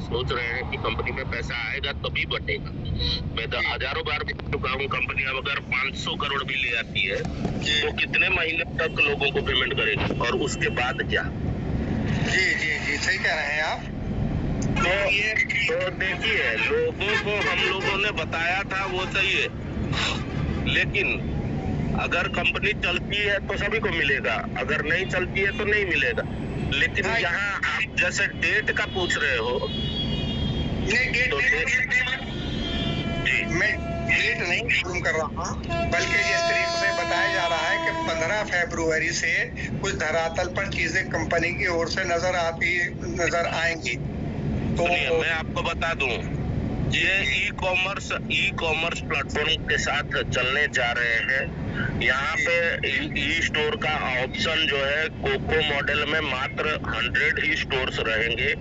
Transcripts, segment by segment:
सोच रहे हैं कि कंपनी में पैसा आएगा तभी बटेगा। मैं तो हजारों बार बोल चुका हूँ, कंपनी अब अगर 500 करोड़ भी ले आती है तो कितने महीने तक लोगों को पेमेंट करेगी और उसके बाद क्या? जी जी जी, सही कह रहे हैं आप। तो देखिए, लोगों को हम लोगों ने बताया था वो सही है, लेकिन अगर कंपनी चलती है तो सभी को मिलेगा, अगर नहीं चलती है तो नहीं मिलेगा। लेकिन यहाँ आप जैसे डेट का पूछ रहे हो, नहीं डेट तो मैं डेट नहीं मालूम कर रहा हूँ, बल्कि जिस तरीके से बताया जा रहा है कि 15 फरवरी से कुछ धरातल पर चीजें कंपनी की ओर से नजर आएंगी। तो मैं आपको बता दूं, ये ई कॉमर्स प्लेटफॉर्म के साथ चलने जा रहे हैं। यहाँ पे ई स्टोर का ऑप्शन जो है कोको मॉडल में मात्र 100 ही स्टोर्स रहेंगे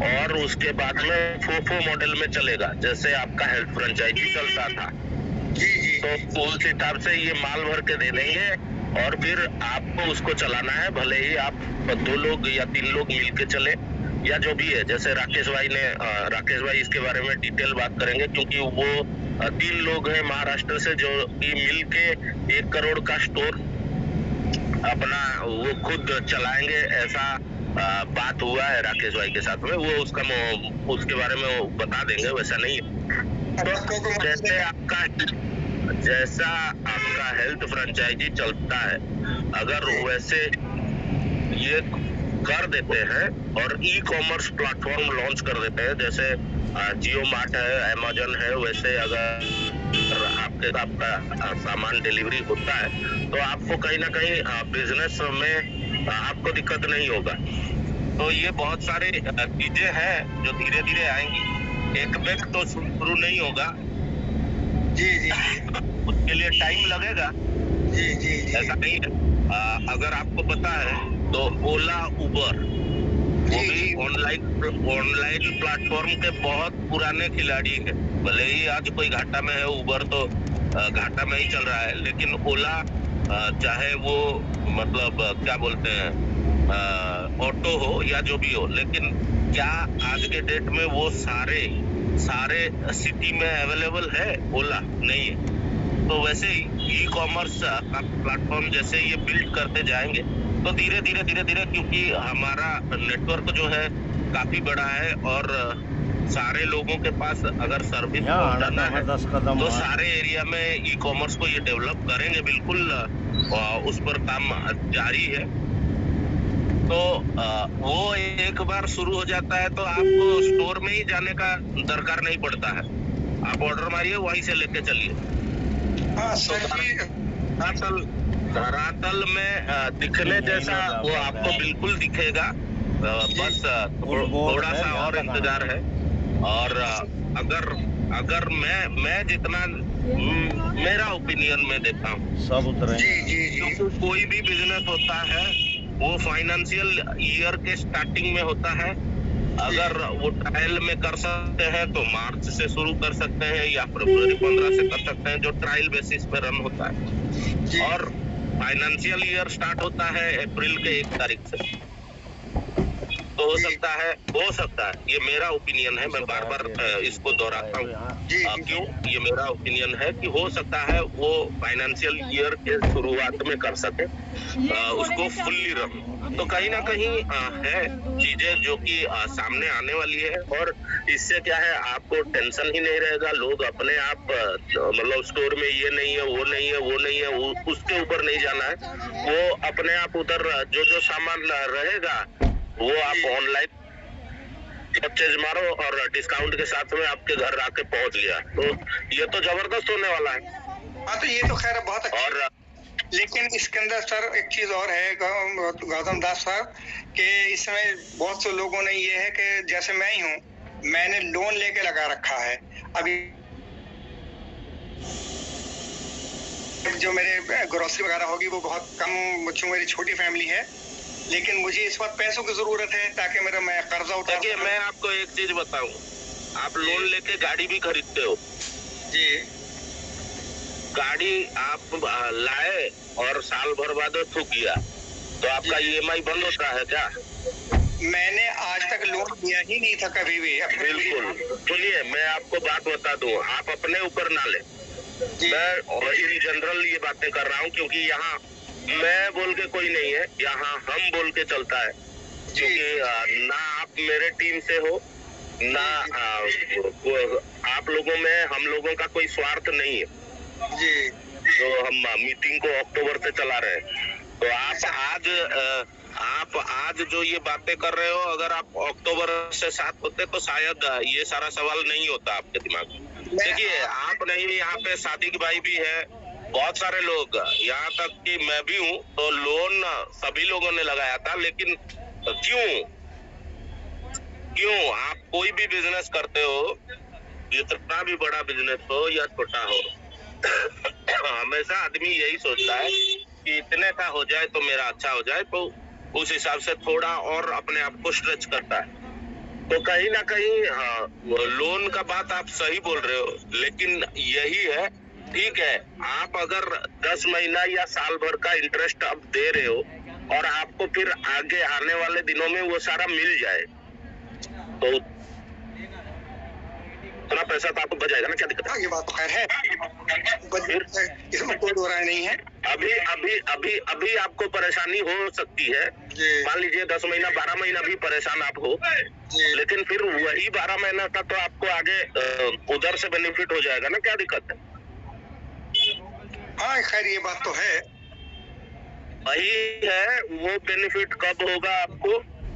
और उसके बाद में फोफो मॉडल में चलेगा, जैसे आपका हेल्थ फ्रेंचाइजी चलता था। तो उस हिसाब से ये माल भर के दे देंगे और फिर आपको उसको चलाना है, भले ही आप 2 लोग या 3 लोग मिलके चले या जो भी है। जैसे राकेश भाई इसके बारे में डिटेल बात करेंगे, क्योंकि वो 3 लोग हैं महाराष्ट्र से जो कि मिलके 1 करोड़ का स्टोर अपना वो खुद चलाएंगे, ऐसा बात हुआ है राकेश भाई के साथ में। वो उसके बारे में वो बता देंगे, वैसा नहीं है। तो जैसा आपका हेल्थ फ्रेंचाइजी चलता है, अगर वैसे ये कर देते हैं और ई कॉमर्स प्लेटफॉर्म लॉन्च कर देते हैं, जैसे जियो मार्ट है, अमेजन है, वैसे अगर आपका सामान डिलीवरी होता है तो आपको कहीं ना कहीं बिजनेस में आपको दिक्कत नहीं होगा। तो ये बहुत सारे चीजें हैं जो धीरे धीरे आएंगी, एक बैग तो शुरू नहीं होगा। जी जी उसके लिए टाइम लगेगा। जी जी ऐसा नहीं है। अगर आपको पता है तो ओला, उबर, वो भी ऑनलाइन प्लेटफॉर्म के बहुत पुराने खिलाड़ी हैं। भले ही आज कोई घाटा में है, उबर तो घाटा में ही चल रहा है, लेकिन ओला चाहे वो मतलब क्या बोलते हैं ऑटो हो या जो भी हो, लेकिन क्या आज के डेट में वो सारे सिटी में अवेलेबल है? ओला नहीं है। तो वैसे ही ई कॉमर्स का प्लेटफॉर्म जैसे ये बिल्ड करते जाएंगे तो धीरे धीरे क्योंकि हमारा नेटवर्क जो है काफी बड़ा है और सारे लोगों के पास अगर सर्विस पहुंचाना है तो सारे एरिया में ई कॉमर्स को ये डेवलप करेंगे, बिल्कुल उस पर काम जारी है। तो वो एक बार शुरू हो जाता है तो आपको स्टोर में ही जाने का दरकार नहीं पड़ता है, आप ऑर्डर मारिए, वहीं से लेके चलिए। धरातल में दिखने जैसा वो आपको बिल्कुल दिखेगा, बस थोड़ा सा और इंतजार है। और अगर मैं जितना मेरा ओपिनियन में देता हूँ, सब उतरे क्योंकि कोई भी बिजनेस होता है वो फाइनेंशियल ईयर के स्टार्टिंग में होता है। अगर वो ट्रायल में कर सकते हैं तो मार्च से शुरू कर सकते हैं या फरवरी 15 से कर सकते हैं, जो ट्रायल बेसिस पे रन होता है। और फाइनेंशियल ईयर स्टार्ट होता है अप्रैल के 1 तारीख से। तो हो सकता है, ये मेरा ओपिनियन है, मैं बार बार इसको दोहराता हूँ। क्यों ये मेरा ओपिनियन है कि हो सकता है वो फाइनेंशियल ईयर के शुरुआत में कर सके उसको फुल्ली रन। तो कहीं ना कहीं है चीजें जो कि सामने आने वाली है, और इससे क्या है, आपको टेंशन ही नहीं रहेगा। लोग अपने आप मतलब स्टोर में ये नहीं है, वो नहीं है, वो नहीं है, उसके ऊपर नहीं जाना है। वो अपने आप उधर जो सामान रहेगा वो आप ऑनलाइन परचेज मारो और डिस्काउंट के साथ में आपके घर आके पहुंच गया। तो ये तो जबरदस्त होने वाला है। हाँ, तो ये तो खैर बहुत अच्छा। और लेकिन इसके अंदर सर एक चीज और है गौतम दास साहब, कि इसमें बहुत से लोगों ने ये है कि जैसे मैं ही हूँ, मैंने लोन लेके लगा रखा है। अभी जो मेरे ग्रोसरी वगैरह होगी वो बहुत कम, मेरी छोटी फैमिली है, लेकिन मुझे इस वक्त पैसों की जरूरत है ताकि मैं कर्जा उठा। देखिए, मैं आपको एक चीज बताऊं, आप लोन लेके गाड़ी भी खरीदते हो जी, गाड़ी आप लाए और साल भर बाद थूक गया तो आपका ईएमआई बंद होता है क्या? मैंने आज तक लोन लिया ही नहीं था कभी भी। बिल्कुल, सुनिए मैं आपको बात बता दूं, आप अपने ऊपर ना ले, मैं इन जनरल ये बातें कर रहा हूँ, क्योंकि यहाँ मैं बोल के कोई नहीं है, यहाँ हम बोल के चलता है, क्योंकि ना आप मेरे टीम से हो, ना आप लोगों में हम लोगों का कोई स्वार्थ नहीं है जी। तो हम मीटिंग को अक्टूबर से चला रहे हैं। तो आप आज जो ये बातें कर रहे हो, अगर आप अक्टूबर से साथ होते तो शायद ये सारा सवाल नहीं होता आपके दिमाग में। देखिए आप नहीं, यहाँ पे सादिक भाई भी है, बहुत सारे लोग, यहाँ तक कि मैं भी हूँ, तो लोन सभी लोगों ने लगाया था। लेकिन क्यों आप कोई भी बिजनेस करते हो, जितना भी बड़ा बिजनेस हो या छोटा हो, हमेशा आदमी यही सोचता है कि इतने का हो जाए तो मेरा अच्छा हो जाए, तो उस हिसाब से थोड़ा और अपने आप को स्ट्रेच करता है। तो कहीं ना कहीं लोन का बात आप सही बोल रहे हो, लेकिन यही है, ठीक है, आप अगर 10 महीना या साल भर का इंटरेस्ट अब दे रहे हो और आपको फिर आगे आने वाले दिनों में वो सारा मिल जाए, तो इतना पैसा तो आपको बच जाएगा ना, क्या दिक्कत है? ये बात तो खैर है, इसमें कोई दो राय नहीं है। अभी आपको परेशानी हो सकती है, मान लीजिए 10 महीना 12 महीना भी परेशान आप हो, लेकिन फिर वही 12 महीना का तो आपको आगे उधर से बेनिफिट हो जाएगा ना, क्या दिक्कत है? हाँ खैर ये बात तो है, वही है, वो बेनिफिट कब होगा आपको,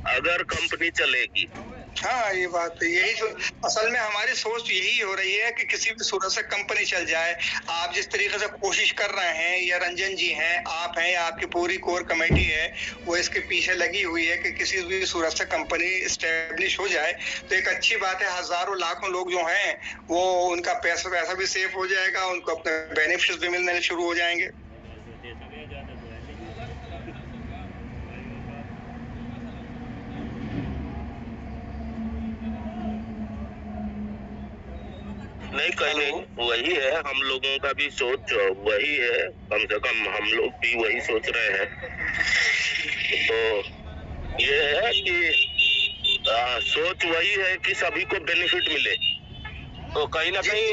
अगर कंपनी चलेगी। हाँ ये बात यही असल में हमारी सोच यही हो रही है कि किसी भी सूरत से कंपनी चल जाए। आप जिस तरीके से कोशिश कर रहे हैं, या रंजन जी हैं, आप हैं, या आपकी पूरी कोर कमेटी है, वो इसके पीछे लगी हुई है कि किसी भी सूरत से कंपनी स्टेब्लिश हो जाए, तो एक अच्छी बात है। हजारों लाखों लोग जो हैं वो उनका पैसा भी सेफ हो जाएगा, उनको अपने बेनिफिट्स भी मिलने शुरू हो जाएंगे। नहीं कहीं नहीं, वही है, हम लोगों का भी सोच वही है, कम से कम हम लोग भी वही सोच रहे हैं। तो ये है कि सोच वही है कि सभी को बेनिफिट मिले। तो कहीं ना कहीं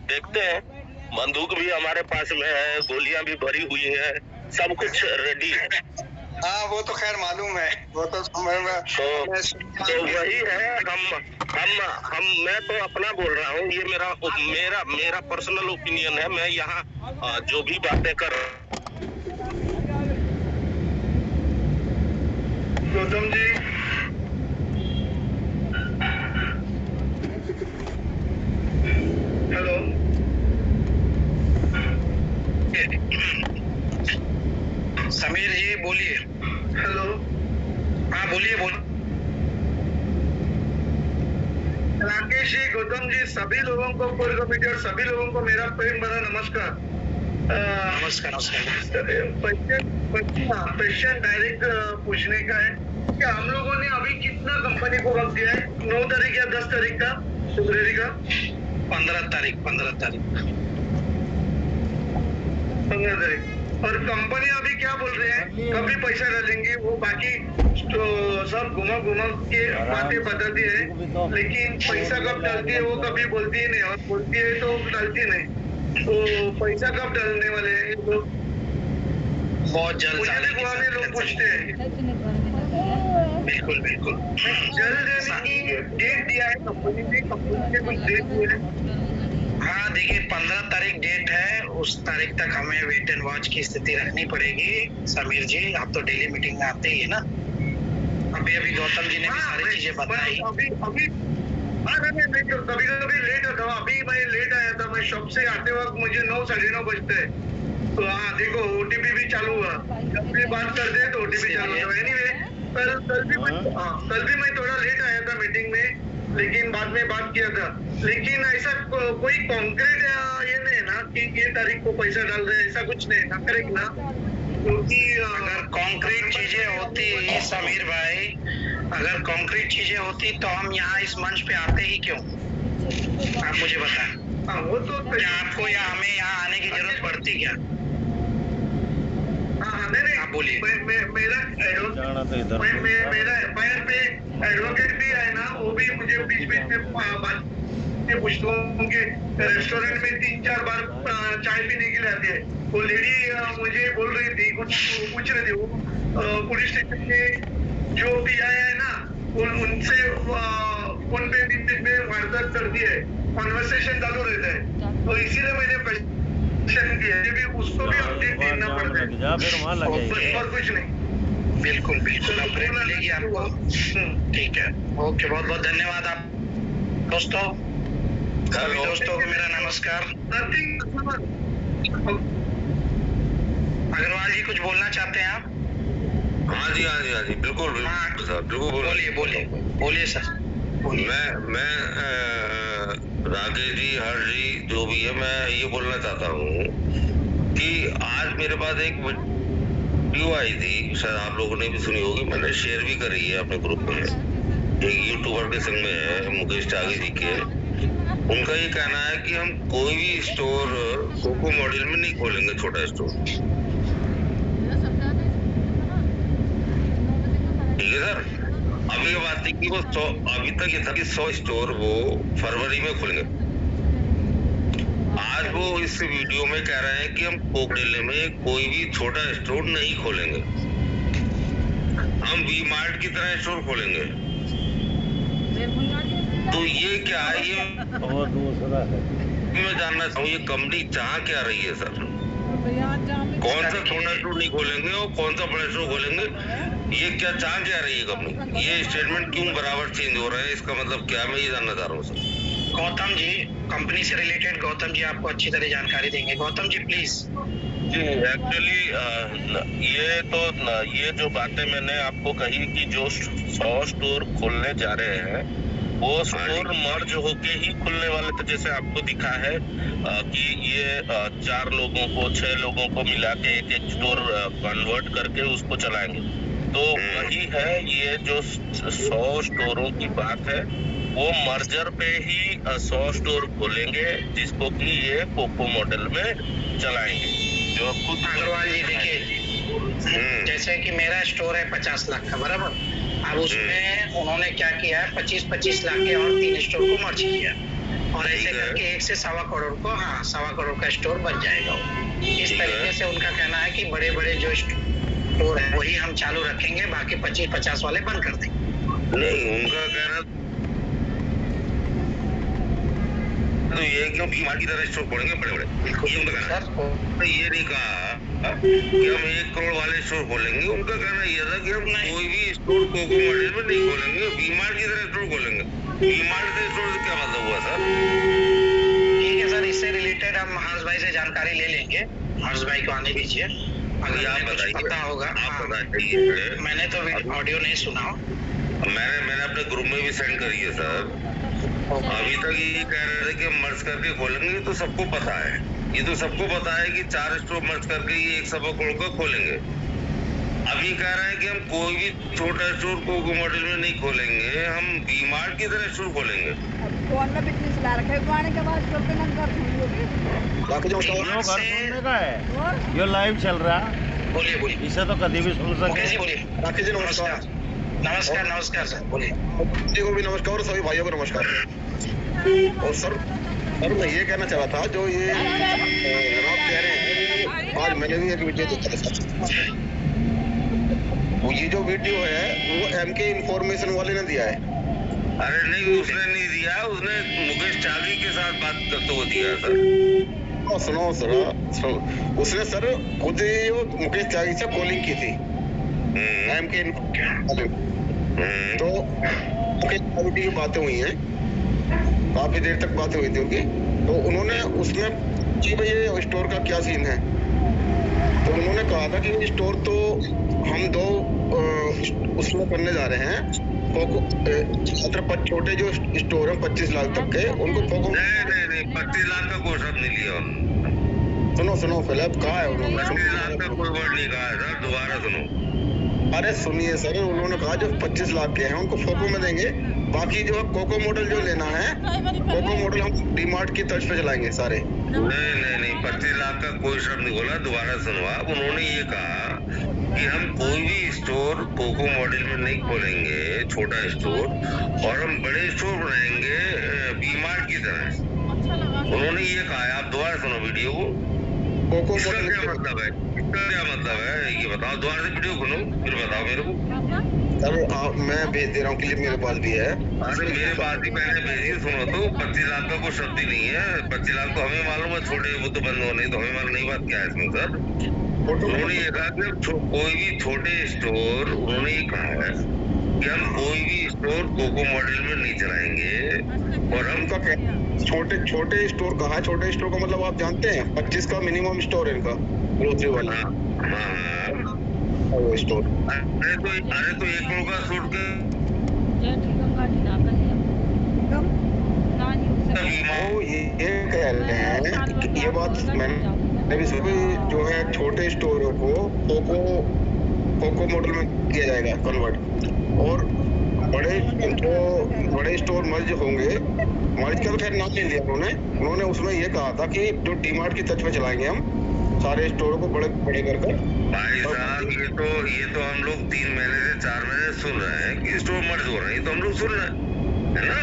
देखते हैं, बंदूक भी हमारे पास में है, गोलियां भी भरी हुई है, सब कुछ रेडी है। हाँ वो तो खैर मालूम है, वो तो वही है, हम मैं तो अपना बोल रहा हूँ, ये मेरा पर्सनल ओपिनियन है। मैं यहाँ जो भी बातें कर रहा हूँ, गौतम जी हेलो, समीर जी बोलिए। हेलो, हाँ बोलिए। राकेश जी, गौतम जी, सभी लोगों को, कोर कमेटी और सभी लोगों को मेरा प्रेम भरा नमस्कार। नमस्कार। क्वेश्चन डायरेक्ट पूछने का है कि हम लोगों ने अभी कितना कंपनी को वक्त दिया है? 9 तारीख या 10 तारीख का, फरवरी का? 15 तारीख। 15 तारीख। और कंपनी अभी क्या बोल रहे हैं, कभी पैसा डालेंगे? वो बाकी तो सब घुमा के बातें बताती है, लेकिन पैसा कब डालती है वो कभी बोलती ही नहीं, और बोलती है तो डालती नहीं। तो पैसा कब डालने वाले हैं लोग? बहुत जल्द लोग पूछते हैं। बिल्कुल जल्द डेट दिया है कंपनी ने, कंपनी ने कुछ डेट दिया है। हाँ देखिए 15 तारीख डेट है, उस तारीख तक हमें वेट एंड वॉच की स्थिति रखनी पड़ेगी। समीर जी आप तो डेली मीटिंग में आते ही है ना, अभी गौतम जी ने भी सारी चीजें बताई। अभी मैं कभी लेट आता हूँ, अभी मैं लेट आया था, मैं शॉप से आते वक्त मुझे 9 साढ़े 9 बजते हैं। तो हाँ देखो ओटीपी भी चालू हुआ, जब भी बात करते हैं तो ओटीपी चालू हुआ। एनीवे कल भी मैं थोड़ा लेट आया था मीटिंग में, लेकिन बाद में बात किया था। लेकिन ऐसा कोई कॉन्क्रीट ये नहीं ना कि ये तारीख को पैसा डाल रहे, ऐसा कुछ नहीं ना, करेक्ट ना? क्योंकि अगर कॉन्क्रीट चीजें होती समीर भाई, अगर कॉन्क्रीट चीजें होती तो हम यहाँ इस मंच पे आते ही क्यों, आप मुझे बताएं। हाँ वो तो क्या आपको या हमें यहाँ आने की जरूरत पड़ती क्या? हाँ आप बोलिए। मेरा एफआईआर पे एडवोकेट भी है ना, वो भी मुझे बीच बीच में बात पूछता हूँ। उनके रेस्टोरेंट में 3-4 बार चाय पीने के लिए आते हैं। वो लेडी मुझे बोल रही थी, कुछ पूछ रही थी, वो पुलिस स्टेशन में जो भी आया है ना, उनसे फोन पे बीच में वार्तालाप करती है, कॉन्वर्सेशन चालू रहता है। तो इसीलिए मैंने क्वेश्चन किया कि उसको भी अपडेट देना पड़ता है और कुछ नहीं। बिल्कुल बिल्कुल अपडेट मिलेगी आपको। ठीक है, ओके, बहुत बहुत धन्यवाद आप दोस्तों। सभी दोस्तों को मेरा नमस्कार। अग्रवाल जी कुछ बोलना चाहते हैं आप? हाँ जी, बिल्कुल सर, बिल्कुल बोलिए सर। मैं राकेश जी, हर्ष जी, जो भी है, मैं ये बोलना चाहता हूँ कि आज मेरे पास एक वीडियो आई थी, शायद आप लोगों ने भी सुनी होगी, मैंने शेयर भी करी है अपने ग्रुप में। एक यूट्यूबर के संग में है, मुकेश त्यागी जी के। उनका ये कहना है कि हम कोई भी स्टोर कोको मॉडल में नहीं खोलेंगे, छोटा स्टोर। ठीक है सर, अभी ये बात थी कि वो 100, अभी तक ये था कि 100 स्टोर वो फरवरी में खुलेंगे। आज वो इस वीडियो में कह रहे हैं कि हम कोको जिले में कोई भी छोटा स्टोर नहीं खोलेंगे, हम वी मार्ट की तरह स्टोर खोलेंगे। तो ये क्या है, ये मैं जानना चाहूँ, ये कंपनी चाह क्या रही है सर? कौन सा छोटा स्टोर नहीं खोलेंगे और कौन सा बड़ा स्टोर खोलेंगे, ये क्या चाह क्या रही है कंपनी? ये स्टेटमेंट क्यों बराबर चेंज हो रहा है, इसका मतलब क्या, मैं ये जानना चाह रहा हूँ सर। गौतम जी, कंपनी से रिलेटेड गौतम जी आपको अच्छी तरह जानकारी देंगे। Gautam ji please. Ji, actually ये जो बातें मैंने आपको कही कि जो 100 स्टोर खोलने जा रहे हैं, वो स्टोर मर्ज होके ही खुलने वाले थे। जैसे आपको दिखा है कि ये 4 लोगों को, 6 लोगों को मिला के एक स्टोर कन्वर्ट करके उसको चलाएंगे। तो वही है, ये जो 100 स्टोरों की बात है, वो मर्जर पे ही 100 स्टोर खोलेंगे, जिसको कि ये कोको मॉडल में चलाएंगे। जो खुद अग्रवाल जी देखिए, जैसे कि मेरा स्टोर है 50 लाख का, बराबर। अब उसमें उन्होंने क्या किया है, 25-25 लाख के और 3 स्टोर को मर्ज किया, और ऐसे करके 1 से 1.25 करोड़ को, 1.25 करोड़ का स्टोर बन जाएगा। इस तरीके से उनका कहना है कि बड़े बड़े जो स्टोर है वही हम चालू रखेंगे, बाकी 25-50 वाले बंद कर देंगे। नहीं, उनका कहना तो ये क्यों बीमार की तरह स्टोर खोलेंगे बड़े बड़े, ये उनका कहना। ये नहीं कहा कि हम 1 करोड़ वाले स्टोर खोलेंगे। उनका कहना यह था कि हम कोई भी स्टोर कोको मॉडल में नहीं खोलेंगे, बीमार की तरह स्टोर खोलेंगे। बीमार से स्टोर से क्या मतलब हुआ सर? ठीक है सर, इससे रिलेटेड हम हर्ष भाई से जानकारी ले लेंगे। हर्ष भाई को आने दीजिए, अगर आप बताइए, पता होगा। आप बताइए, मैंने तो ऑडियो नहीं सुना। मैंने अपने ग्रुप में भी सेंड करी है सर। अभी तक ये कह रहे थे कि हम मर्ज करके खोलेंगे, तो सबको पता है, ये तो सबको पता है कि 4 स्टोर मर्ज करके ये 1.25 करोड़ का खोलेंगे। अभी कह रहे हैं कि हम कोई भी छोटा स्टोर कोको मॉडल में नहीं खोलेंगे, हम वी-मार्ट की तरह स्टोर खोलेंगे। कौन सा बिजनेस ला रखा है पानी के बाद स्टोर पे मन कर बाकी जो सुनने का है, ये लाइव चल रहा है। बोलिए इसे तो कभी भी सुन सकते। बोलिए राकेश जी नमस्कार। नमस्कार सर, बोलिए। जी को भी नमस्कार और सभी भाइयों को नमस्कार। और सर मैं ये कहना चाह रहा था, जो ये जनाब कह रहे हैं, आज मैंने भी एक वीडियो देखा था। ये जो वीडियो है वो MK इन्फॉर्मेशन वाले ने दिया है। अरे नहीं, उसने नहीं दिया, उसने मुकेश त्यागी के साथ बात करते हुए दिया सर। सुनो, उसने सर खुद मुकेश त्यागी से कॉलिंग की थी MK तो मुकेश त्यागी की बातें हुई हैं, काफी देर तक बातें हुई थी उनकी। तो उन्होंने उसमें कि भाई ये स्टोर का क्या सीन है, तो उन्होंने कहा था कि स्टोर तो हम 2 उसमें करने जा रहे हैं, छोटे जो स्टोर है 25 लाख तक के, उनको नहीं 25 लाख का कोई शब्द नहीं लिया। सुनो पहले अब कहा है उन्होंने, 25 लाख का कोई वर्ड नहीं कहा है सर, दोबारा सुनो। अरे सुनिए सर, उन्होंने कहा जो 25 लाख के हैं उनको फोको में देंगे, बाकी जो कोको मॉडल जो लेना है, कोको मॉडल हम डी-मार्ट की तर्ज पे चलाएंगे सारे। नहीं 25 लाख का कोई शब्द नहीं बोला, दोबारा सुनो आप। उन्होंने ये कहा कि हम कोई भी स्टोर कोको मॉडल में नहीं खोलेंगे, छोटा स्टोर, और हम बड़े स्टोर बनाएंगे वी-मार्ट की तरह। उन्होंने ये कहा है, आप दोबारा सुनो वीडियो को। कोको इसका मॉडल क्या मतलब है? इसका क्या मतलब है ये बताओ, दोबारा से वीडियो सुनो फिर बताओ मेरे को। सर मैं भेज दे रहा हूँ, क्लिप मेरे पास भी है। अरे मेरे पास ही पहले भेजिए, सुनो तो। 25 लाख का कोई शब्द ही नहीं है। 25 लाख तो हमें मालूम है, छोटे वो तो बंद होने, तो हमें मालूम नहीं बात क्या है इसमें सर। उन्होंने ये कहा कि कोई भी छोटे स्टोर, उन्होंने ये कहा है कि हम कोई भी स्टोर कोको मॉडल में नहीं चलाएंगे। और हम छोटे छोटे स्टोर कहा है? छोटे स्टोर का मतलब आप जानते हैं? 25 का मिनिमम स्टोर है इनका, ग्रोसरी वाला। हाँ वो स्टोर। अरे तो 1 करोड़ का सूट के वो ये कह रहे हैं कि ये बात मैंने भी सुनी, जो है छोटे स्टोरों को कोको मॉडल में किया जाएगा कन्वर्ट, और बड़े स्टोर मर्ज होंगे। मर्ज का तो खैर नाम नहीं लिया उन्होंने उसमें ये कहा था कि जो डी-मार्ट की टच में चलाएंगे हम सारे स्टोरों को बड़े कर भाई साहब, ये तो हम लोग 3 महीने से 4 महीने सुन रहे हैं कि स्टोर मर्ज हो रहे हैं। ये तो हम लोग सुन रहे हैं, है ना?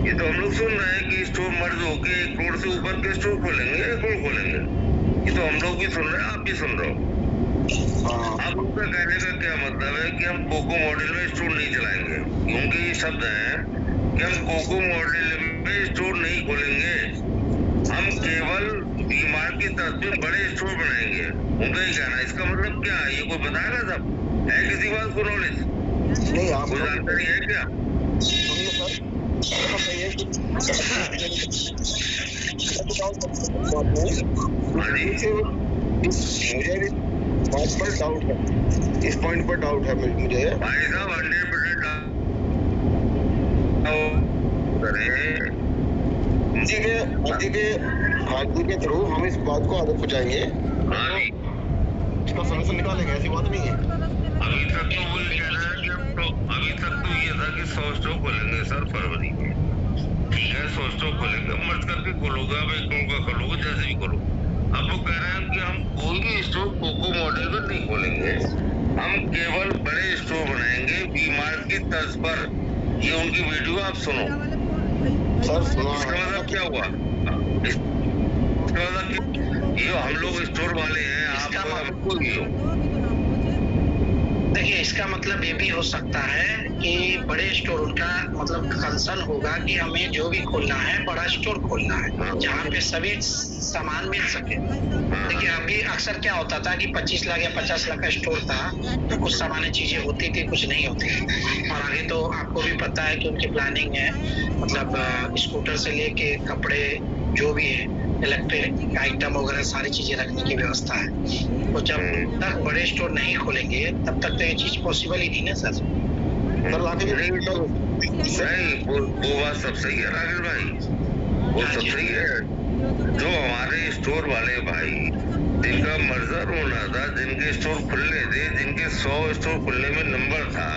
ये तो हम लोग सुन रहे हैं कि स्टोर मर्ज होके 1 करोड़ से ऊपर के स्टोर खोलेंगे, 1 करोड़ खोलेंगे। ये तो हम लोग भी सुन रहे हैं, आप भी सुन रहे हो। अब उनका कहने का क्या मतलब है कि हम कोको मॉडल में स्टोर नहीं चलाएंगे, क्योंकि ये शब्द है कि हम कोको मॉडल में स्टोर नहीं खोलेंगे, हम केवल वी-मार्ट की तरफ में बड़े स्टोर बनाएंगे। उनका ही कहना है। इसका मतलब क्या है? ये कोई बताएगा सब? है किसी बात को नॉलेज? नहीं, आप कोई जानकारी है क्या? मुझे भी बात पर डाउट है, इस पॉइंट पर डाउट है मुझे। भाई साहब 100% हाजी के थ्रू हम इस बात को आगे पहुंचाएंगे। इसका सॉल्यूशन निकालेंगे, ऐसी बात नहीं है। अभी तक तो वो कह रहा है कि अभी तक तो ये था कि 100 स्टोर खोलेंगे सर फरवरी में। ठीक है, 100 स्टोर खोलेंगे, मर्ज करके खोलोगे, अब 1 करोड़ का खोलोगे, जैसे भी करो। अब वो कह रहे हैं कि हम कोई भी स्टोर कोको मॉडल में नहीं खोलेंगे, हम केवल बड़े स्टोर बनाएंगे वी-मार्ट की तर्ज पर। ये उनकी वीडियो आप सुनो सर। सुनो, इसका मतलब क्या हुआ? इसका मतलब ये हम लोग स्टोर वाले हैं, आप कोई भी हो। देखिए, इसका मतलब ये भी हो सकता है कि बड़े स्टोर उनका मतलब कंसर्न होगा कि हमें जो भी खोलना है बड़ा स्टोर खोलना है, जहाँ पे सभी सामान मिल सके। देखिए, अभी अक्सर क्या होता था कि 25 लाख या 50 लाख का स्टोर था, तो कुछ सामान्य चीजें होती थी, कुछ नहीं होती थी। और आगे तो आपको भी पता है कि उनकी प्लानिंग है, मतलब स्कूटर से लेके कपड़े जो भी है, इलेक्ट्रिक आइटम वगैरह सारी चीजें रखने की व्यवस्था है। तो जब तक बड़े स्टोर नहीं खोलेंगे तब तक तो ये चीज पॉसिबल ही नहीं ना सर। नहीं, वो बात सब सही है राकेश भाई, वो सब सही है। जो हमारे स्टोर वाले भाई जिनका मर्जर होना था, जिनके स्टोर खुलने थे, जिनके 100 स्टोर खुलने में नंबर था,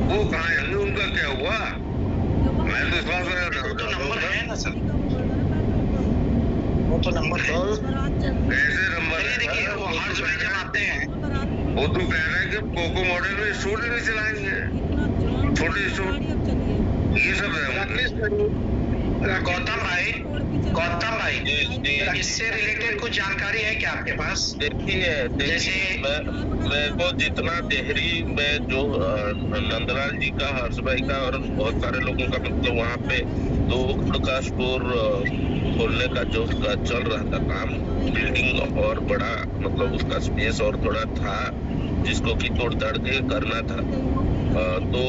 वो कहाँ है? उनका क्या हुआ? मैं तो इस बात तो नंबर है ना सर, वो तो नंबर है। कैसे नंबर है? देखिए, वो हर्ज में जब आते हैं, वो तो कह रहे हैं कि कोको मॉडल में स्टोर नहीं चलाएंगे, छोटे स्टोर। ये सब है। गौतम भाई, इससे रिलेटेड कुछ जानकारी है क्या आपके पास? देखिए, मैं को जितना देहरी में जो नंदलाल जी का, हर्ष भाई का और बहुत सारे लोगों का, मतलब वहाँ पे 2 का स्टोर खोलने का जो उसका चल रहा था काम, बिल्डिंग और बड़ा, मतलब उसका स्पेस और थोड़ा था जिसको कि तोड़ ताड़ के करना था। तो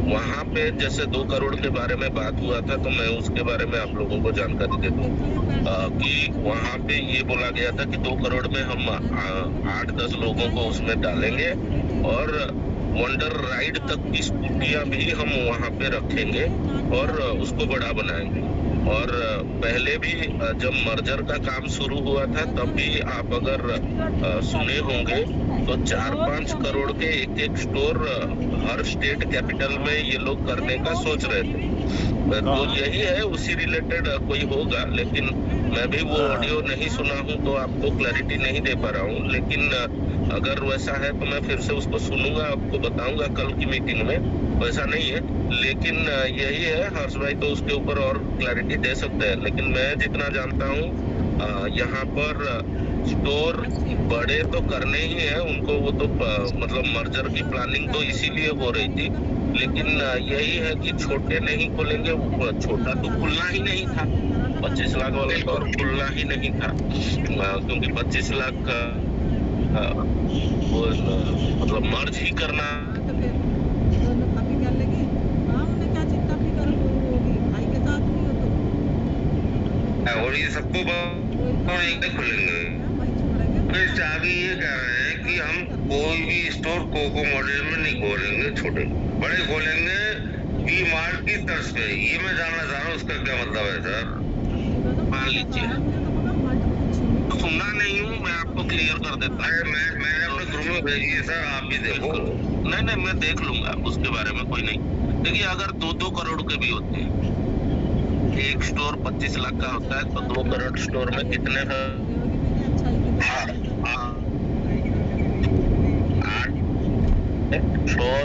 वहाँ पे जैसे 2 करोड़ के बारे में बात हुआ था, तो मैं उसके बारे में आप लोगों को जानकारी दे दूं कि वहाँ पे ये बोला गया था कि 2 करोड़ में हम 8-10 लोगों को उसमें डालेंगे और वंडर राइड तक की स्कूटियां भी हम वहाँ पे रखेंगे और उसको बड़ा बनाएंगे। और पहले भी जब मर्जर का काम शुरू हुआ था तब भी आप अगर सुने होंगे तो 4-5 करोड़ के एक स्टोर हर स्टेट कैपिटल में ये लोग करने का सोच रहे थे। तो यही है, उसी रिलेटेड कोई होगा, लेकिन मैं भी वो ऑडियो नहीं सुना हूँ तो आपको क्लैरिटी नहीं दे पा रहा हूँ। लेकिन अगर वैसा है तो मैं फिर से उसको सुनूंगा, आपको बताऊंगा कल की मीटिंग में। वैसा नहीं है, लेकिन यही है, हर्ष भाई तो उसके ऊपर और क्लैरिटी दे सकते हैं। लेकिन मैं जितना जानता हूँ यहाँ पर स्टोर बड़े तो करने ही है उनको, वो तो मतलब मर्जर की प्लानिंग तो इसीलिए हो रही थी। लेकिन यही है कि छोटे नहीं खोलेंगे, छोटा तो खुलना ही नहीं था, 25 लाख वाला तो और खुलना ही नहीं था, क्योंकि 25 लाख का वो मतलब मर्ज ही करना। और ये सबको खुलेंगे। फिर आगे ये कह रहे हैं कि हम कोई भी स्टोर कोको मॉडल में नहीं खोलेंगे, छोटे बड़े खोलेंगे वी मार्ट की तर्ज पे। ये मैं जानना चाह रहा हूँ, उसका क्या मतलब है सर? मान लीजिए, सुनना नहीं हूँ, मैं आपको क्लियर कर देता हूँ। मैंने अपने ग्रुप में भेजी है सर, आप भी देखो। नहीं, मैं देख लूंगा, उसके बारे में कोई नहीं। देखिए, अगर 2-2 करोड़ के भी होते हैं, एक स्टोर 25 लाख का होता है तो 2 करोड़ स्टोर में कितने हैं? 8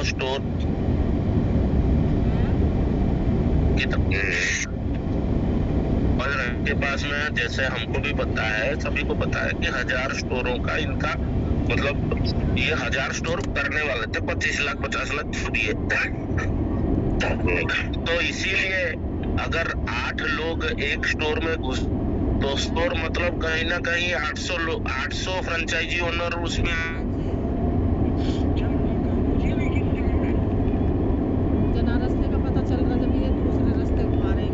स्टोर के पास में, जैसे हमको भी पता है, सभी को पता है कि 1000 स्टोरों का इनका मतलब, ये 1000 स्टोर करने वाले थे, 25 लाख 50 लाख दिए। तो इसीलिए अगर 8 लोग एक स्टोर में घुस तो स्टोर मतलब कहीं ना कहीं 800 फ्रेंचाइजी ओनर उसमें। रास्ते का पता चल रहा, जब ये दूसरे रास्ते घुमा रहे हैं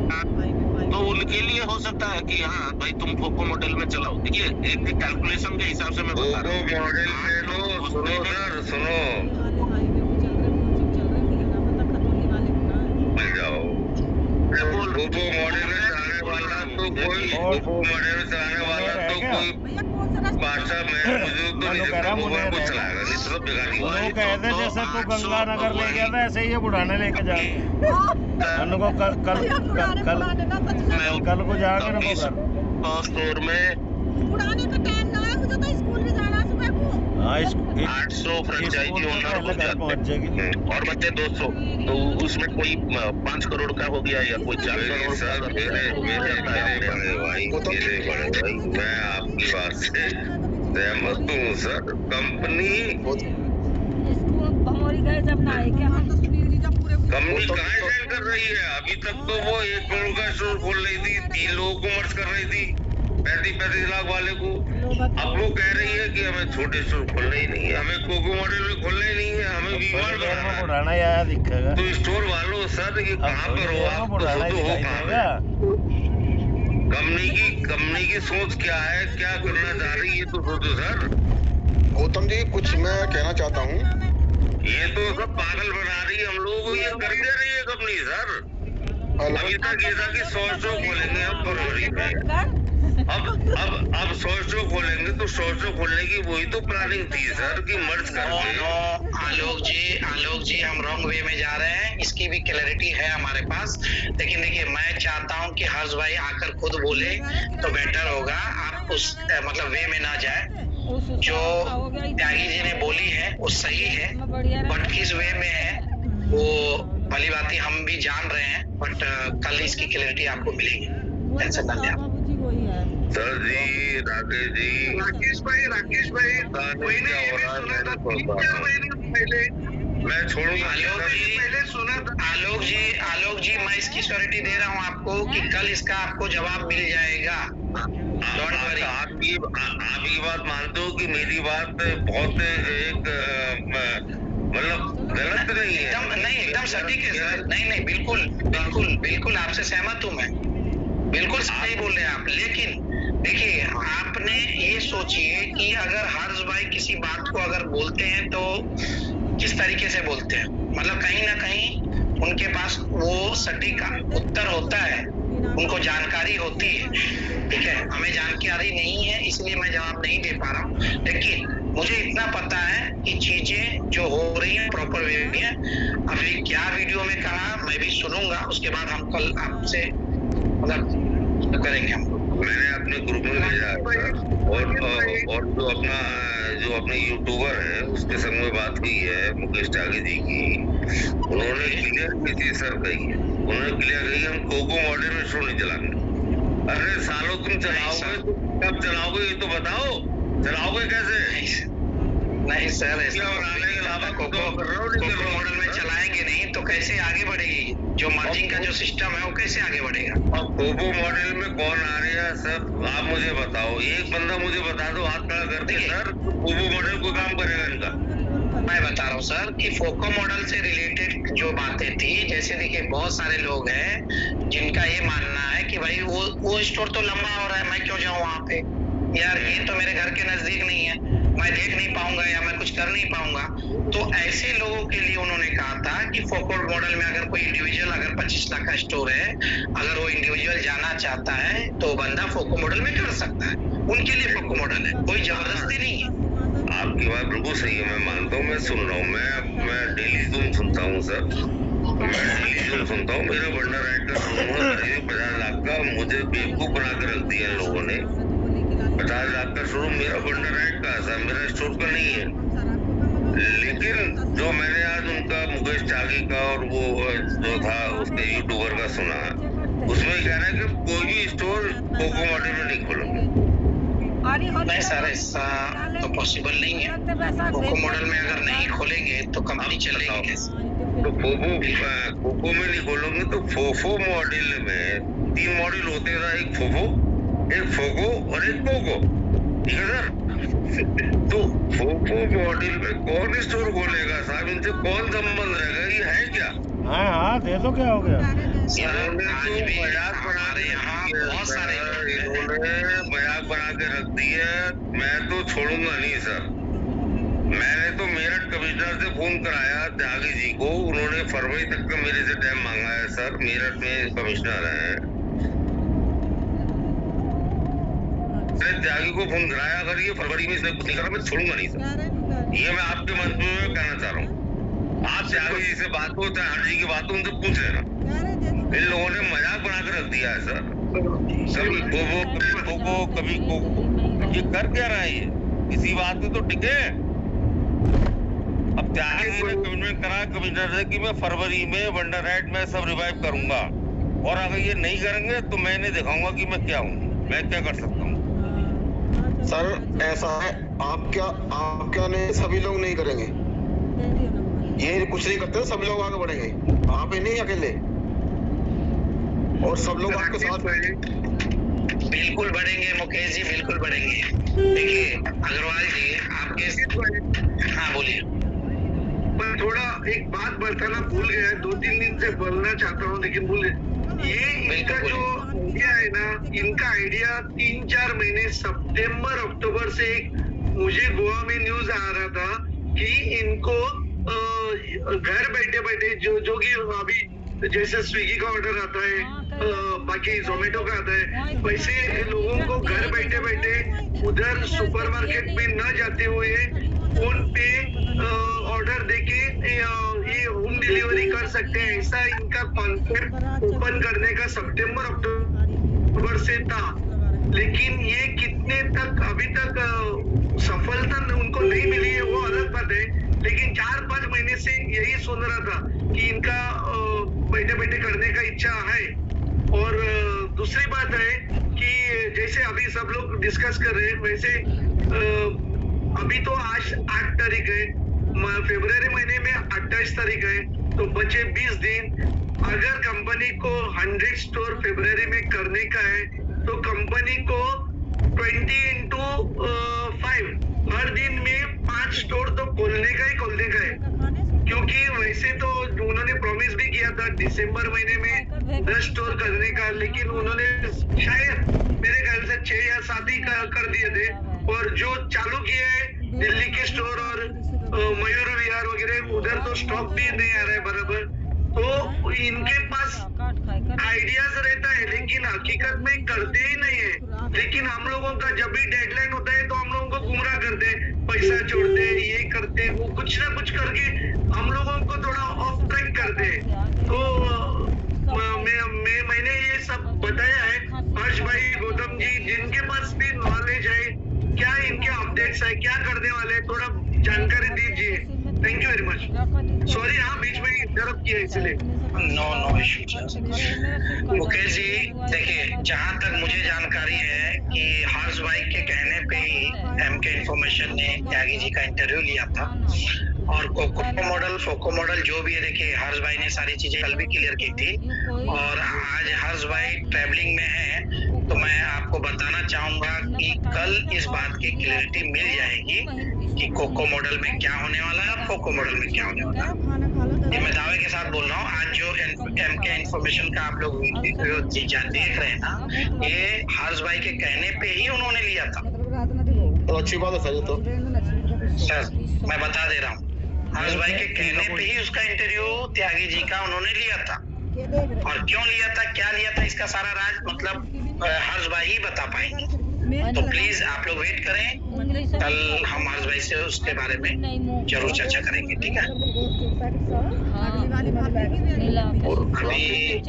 तो उनके लिए हो सकता है कि हाँ भाई तुम फोको मॉडल में चलाओ। देखिए, एक कैलकुलेशन के हिसाब से मैं बता रहा हूँ, मॉडल में लो। सुनो सर, सुनो, फोको मॉडल में चलाने वाला तो कोई, फोको मॉडल में चलाने वाला तो कोई बादशाह में बुजुर्ग तो नहीं को चलाएगा, नहीं तो बेगानी वो कहते जैसे तू गंगा नगर ले गया था ऐसे ही ये बुढ़ाने लेके जाएंगे उनको। कल को जाके ना स्टोर में बुढ़ाने का टाइम ना है, मुझे तो स्कूल भी जाना सुबह को। 800 फ्रेंचाइजी ओनर हो जाते हैं और बच्चे 200, तो उसमें कोई 5 करोड़ का हो गया या कोई 4 करोड़ का। मेरे भाई, मैं आपकी बात से सहमत हूँ सर। कंपनी कहाँ सेल कर रही है? अभी तक तो वो 1 करोड़ का स्टोर खोल रही थी, 3 लोगों को मर्ज कर रही थी, 35 लाख वाले को। अब वो कह रही है कि हमें छोटे स्टोर खोलने ही नहीं है, हमें कोको मॉडल में खोलना ही नहीं है, हमें वीमार्ट बनाना है। तो स्टोर वालों सर, ये कहाँ पर हो आप? तो हो कहाँ? कंपनी की सोच क्या है, क्या करना चाह रही है, तो सोचो सर। गौतम जी, कुछ मैं कहना चाहता हूँ, ये तो सब पागल बना रही है हम लोगों को, ये कर दे रही है कंपनी सर। अभी तक ये था कि 100 खोलेंगे हम फरवरी में, अब 100 खोलेंगे तो 100 खोलने की वही तो प्लानिंग थी सर कि मर्ज करके। आलोक जी हम रॉन्ग वे में जा रहे हैं, इसकी भी क्लैरिटी है हमारे पास। लेकिन देखिए, मैं चाहता हूं कि हर्ष भाई आकर खुद बोले तो बेटर होगा। आप उस मतलब वे में ना जाए, जो त्यागी जी ने बोली है वो सही है, बट किस वे में है वो भली बात हम भी जान रहे हैं, बट कल इसकी क्लैरिटी आपको मिलेगी, टेंशन ना लें आप। सर जी, राकेश भाई मैं छोड़ूंगा। आलोक जी मैं इसकी श्योरिटी दे रहा हूँ आपको कि कल इसका आपको जवाब मिल जाएगा। आप ये बात मानते हो कि मेरी बात बहुत एक मतलब गलत नहीं है? नहीं, एकदम सटीक है सर। नहीं, बिल्कुल आपसे सहमत हूँ मैं, बिल्कुल सही बोल रहे हैं आप। लेकिन देखिए, आपने ये सोचिए कि अगर हर्ष भाई किसी बात को अगर बोलते हैं तो किस तरीके से बोलते हैं, मतलब कहीं ना कहीं उनके पास वो सटीक उत्तर होता है, उनको जानकारी होती है, ठीक है, हमें जानकारी नहीं है इसलिए मैं जवाब नहीं दे पा रहा हूँ। लेकिन मुझे इतना पता है कि चीजें जो हो रही है प्रॉपर वे में है। अभी क्या वीडियो में कहा मैं भी सुनूंगा, उसके बाद हम कल आपसे मतलब करेंगे हम। मैंने अपने ग्रुप में भेजा और जो अपने यूट्यूबर है उसके संग में बात हुई है मुकेश त्यागी जी की, उन्होंने क्लियर की थी सर कही है, उन्होंने क्लियर कही हम कोको मॉडल में शो नहीं चलाएंगे। अरे सालों तुम चलाओगे तो कब चलाओगे ये तो बताओ, चलाओगे कैसे? नहीं सर, ऐसा बनाने के अलावा कोको मॉडल में चलाएंगे नहीं तो कैसे आगे बढ़ेगी? जो मार्जिन का जो सिस्टम है वो कैसे आगे बढ़ेगा? और कोको मॉडल में कौन आ रही है सर आप मुझे बताओ, एक बंदा मुझे बता दो हाथ खड़ा करके सर कोको मॉडल को काम करेगा इनका। मैं बता रहा हूँ सर कि फोको मॉडल से रिलेटेड जो बातें थी, जैसे देखिए बहुत सारे लोग हैं जिनका ये मानना है कि भाई वो स्टोर तो लंबा हो रहा है, मैं क्यों जाऊँ वहाँ पे, यार ये तो मेरे घर के नजदीक नहीं है, मैं देख नहीं पाऊंगा या मैं कुछ कर नहीं पाऊंगा। तो ऐसे लोगों के लिए उन्होंने कहा था कि फोको मॉडल में अगर कोई इंडिविजुअल अगर 25 लाख का स्टोर है, अगर वो इंडिविजुअल जाना चाहता है तो बंदा फोको मॉडल में कर सकता है, उनके लिए फोको मॉडल है, कोई जबरदस्ती नहीं है। आपकी बात बिल्कुल सही है, मैं मानता हूँ, मैं सुन रहा हूँ, मैं डेली जूम सुनता हूँ सर, मैं डेली जूम सुनता हूँ। मेरा बंडा राइट का शोरूम है 50 लाख का, मुझे बेवकूफ बना के रख दिया लोगों ने। 50 लाख का शोरूम मेरा बंडा राइट का है, मेरा स्टोर का नहीं है। लेकिन जो मैंने आज उनका मुकेश त्यागी का और वो जो था उसके यूट्यूबर का सुना, उसमें कह रहा है कि कोई भी स्टोर कोको मॉडल में नहीं खोलेंगे। नहीं सर, ऐसा तो पॉसिबल नहीं है। कोको मॉडल में अगर नहीं खोलेंगे तो कंपनी चलेगी कैसे? तो कोको में नहीं खोलोगे तो फोफो मॉडल में 3 मॉडल होते हैं, एक फोफो, एक फोको और एक कोको, ठीक है सर? तो फोफो मॉडल में कौन स्टोर खोलेगा साहब, इनसे कौन संबंध रहेगा, ये है क्या? हाँ दे दो, क्या हो गया? मजाक बना के रख दी है, मैं तो छोड़ूंगा नहीं सर। मैंने तो मेरठ कमिश्नर से फोन कराया त्यागी जी को, उन्होंने फरवरी तक का मेरे से टाइम मांगा है सर, मेरठ में कमिश्नर है, मैंने त्यागी को फोन कराया, अगर ये फरवरी में इसने कुछ नहीं करा मैं छोड़ूंगा नहीं सर। ये मैं आपके मंच में कहना चाह रहा हूँ, आप त्यागी जी से बात हो चाहे हर जी की बात हो, उनसे पूछ लेना। इन लोगों ने मजाक बना के रख दिया है सर, कभी कोको कभी कोको कभी कोको, ये कर क्या रहा है ये, इसी बात में तो टिके। अब त्यागी जी ने कमिटमेंट करा कमिश्नर से कि मैं फरवरी में वंडर राइड में सब रिवाइव करूंगा, और अगर ये नहीं करेंगे तो मैं इन्हें दिखाऊंगा कि मैं क्या हूँ, मैं क्या कर सकता हूँ। सर ऐसा है, आप क्या नहीं, सभी लोग नहीं करेंगे, ये कुछ नहीं करते, सब लोग आगे बढ़ेंगे, आप ही नहीं अकेले, और सब लोग आपके साथ बिल्कुल बढ़ेंगे मुकेश जी, बिल्कुल बढ़ेंगे। देखिए अग्रवाल जी आपके, हाँ बोलिए। मैं थोड़ा एक बात बताना भूल गया, 2-3 दिन से बोलना चाहता हूँ लेकिन भूल गया। ये इनका जो आइडिया है ना, इनका आइडिया 3-4 महीने सितंबर अक्टूबर से मुझे गोवा में न्यूज आ रहा था कि इनको घर बैठे बैठे जो कि अभी जैसे स्विगी का ऑर्डर आता है, बाकी जोमेटो का आता है, वैसे लोगों को घर बैठे बैठे उधर सुपरमार्केट में न जाते हुए फोन पे ऑर्डर देके ये होम डिलीवरी कर सकते हैं, ऐसा इनका कॉन्सेप्ट ओपन करने का सितंबर अक्टूबर से था। लेकिन ये कितने तक अभी तक सफलता उनको नहीं मिली है वो अलग बात है, लेकिन 4-5 महीने से यही सुन रहा था कि इनका बैठे बैठे करने का इच्छा है। और दूसरी बात है कि जैसे अभी सब लोग डिस्कस कर रहे हैं, वैसे अभी तो आज 8 तारीख है, फरवरी महीने में 28 तारीख है, तो बचे 20 दिन। अगर कंपनी को 100 स्टोर फरवरी में करने का है तो कंपनी को 20x5 हर दिन में 5 स्टोर तो खोलने का है, क्योंकि वैसे तो उन्होंने प्रॉमिस भी किया था दिसंबर महीने में 10 स्टोर करने का, लेकिन उन्होंने शायद मेरे ख्याल से 6 या 7 ही कर दिए थे। और जो चालू किया है दिल्ली के स्टोर और मयूर विहार वगैरह, उधर तो स्टॉक भी नहीं आ रहा है बराबर। तो इनके पास आइडियाज रहता है लेकिन हकीकत में करते ही नहीं है। लेकिन हम लोगों का जब भी डेडलाइन होता है तो हम लोगों को गुमराह करते हैं, पैसा छोड़ते, ये करते, वो कुछ ना कुछ करके हम लोगों को थोड़ा ऑफ ट्रैक करते हैं। तो मैंने ये सब बताया है। हर्ष भाई, गौतम जी, जिनके पास भी नॉलेज है, क्या इनके अपडेट्स है, क्या करने वाले हैं, थोड़ा जानकारी दीजिए। Thank you very much. Sorry, हाँ बीच में इंटरप्ट किया इसलिए। No issue. मुकेश जी देखिए, जहाँ तक मुझे जानकारी है कि हर्ष भाई के कहने पे ही एमके इन्फॉर्मेशन ने त्यागी जी का इंटरव्यू लिया था और कोको मॉडल, फोको मॉडल जो भी है, देखिए हर्ष भाई ने सारी चीजें कल भी क्लियर की थी और आज हर्ष भाई ट्रैवलिंग में है। तो मैं आपको बताना चाहूंगा कि कल इस बात की क्लियरिटी मिल जाएगी कि कोको मॉडल में क्या होने वाला है और फोको मॉडल में क्या होने वाला है। ये मैं दावे के साथ बोल रहा हूँ। आज जो एमके इन्फॉर्मेशन का आप लोग देख रहे हैं ना, ये हर्ष भाई के कहने पे ही उन्होंने लिया था। तो अच्छी बात है सर। ये तो सर मैं बता दे रहा हूँ, हर्ष भाई के कहने पे ही उसका इंटरव्यू त्यागी जी का उन्होंने लिया था। और क्यों लिया था, क्या लिया था, इसका सारा राज मतलब हर्ष भाई ही बता पाएंगे। तो प्लीज आप लोग वेट करें, कल हम हर्ष भाई से उसके बारे में जरूर चर्चा करेंगे, ठीक है। अभी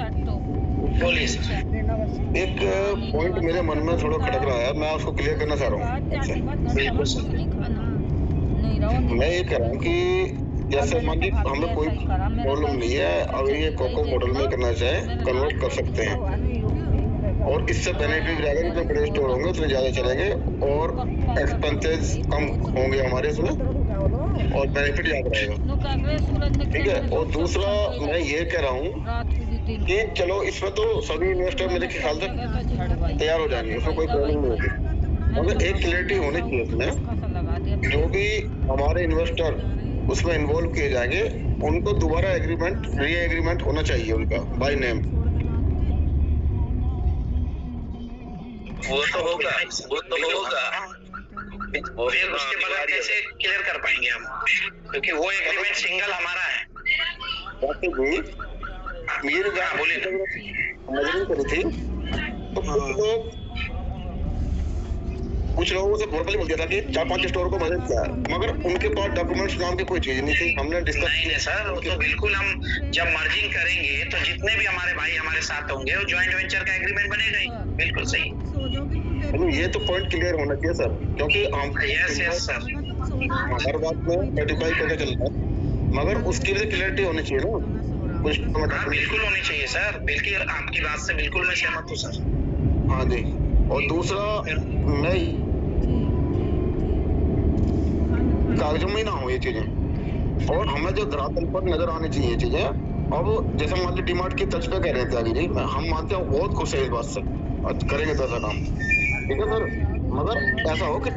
बोलिए सर। एक पॉइंट मेरे मन में थोड़ा खटक रहा है, मैं उसको क्लियर करना चाह रहा हूँ। बिल्कुल सर। मैं ये कह रहा हूँ कि जैसे मान लीजिए हमें कोई प्रॉब्लम नहीं है, अगर ये कोको मॉडल में करना चाहे कन्वर्ट कर सकते हैं और इससे बेनिफिट रहेगा। जितने बड़े स्टोर होंगे उतने ज्यादा चलेंगे और एक्सपेंसेस कम होंगे हमारे इसमें और बेनिफिट ज्यादा रहेगा, ठीक है। और दूसरा मैं ये कह रहा हूँ कि चलो इसमें तो सभी इन्वेस्टर मेरे ख्याल से तैयार हो जाएंगे, उसमें कोई प्रॉब्लम नहीं होगी। मगर एक क्लियरिटी होनी चाहिए इसमें, जो भी हमारे इन्वेस्टर उसमें इन्वॉल्व किए जाएंगे उनको दोबारा एग्रीमेंट, री एग्रीमेंट होना चाहिए उनका बाय नेम। वो तो होगा, वो तो होगा। फिर उसके बगैर कैसे क्लियर कर पाएंगे हम, क्योंकि वो एग्रीमेंट सिंगल हमारा है। मेरी हाँ, बोलिए। मजबूरी करी थी तो कुछ लोगों से वर्बली बोल दिया था कि 4-5 स्टोर को मदद किया, मगर उनके पास डॉक्यूमेंट्स नाम की कोई चीज नहीं थी। हमने डिस्कस नहीं सर, वो तो बिल्कुल हम जब मर्जिंग करेंगे तो जितने भी हमारे भाई हमारे साथ होंगे वो ज्वाइंट वेंचर का एग्रीमेंट बनेगा ही। बिल्कुल सही। ये तो पॉइंट क्लियर होना चाहिए सर, क्योंकि हम यस सर, हर बात में सर्टिफाई करके चलता है, मगर उसके लिए क्लियरिटी होनी चाहिए ना कुछ। हाँ बिल्कुल होनी चाहिए सर, बिल्कुल आपकी बात से बिल्कुल मैं सहमत हूँ सर। हाँ जी। और दूसरा, मैं कागजों में ना हो ये चीजें और हमें जो धरातल पर नजर आनी चाहिए चीजें। अब जैसे मान लीजिए डीमार्ट की तर्ज पे कह रहे थे आगे जी, हम मानते हैं बहुत खुश है इस बात से, करेंगे तो ऐसा काम, ठीक है सर। मगर ऐसा हो कि